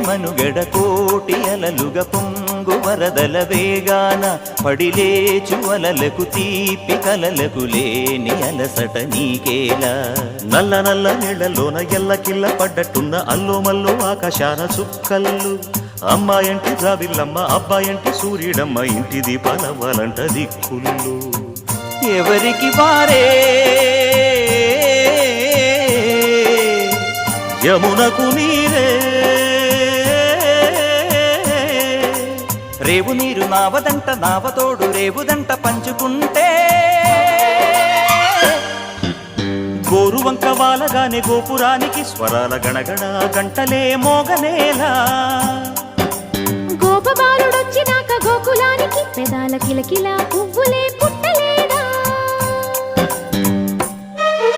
మనుగడ కోటి అలలుగ పొంగు వరదల వేగాన పడిలేచు అలలకు తీపి కలలకు లేని అలసట నీకేలా నల్ల నల్ల నీళ్లలోన ఎల్లకిల్ల పడ్డట్టున్న అల్లోమల్లో ఆకాశాన చుక్కల్లు అమ్మాయంటి జాబిల్లమ్మ అబ్బాయంటి సూర్యుడమ్మ ఇంటి దీపాలవ్వాలంట దిక్కులు ఎవరికి వారే యమునకు నీరే రేవు నీరు నావదంట నావతోడు రేవుదంట పంచుకుంటే గోరువంక వాలగానే గోపురానికి స్వరాల గణగణ గంటలే మోగనేలా గోపబాలుడొచ్చినాక గోకులానికి పెదాల కిలకిలా పువ్వులే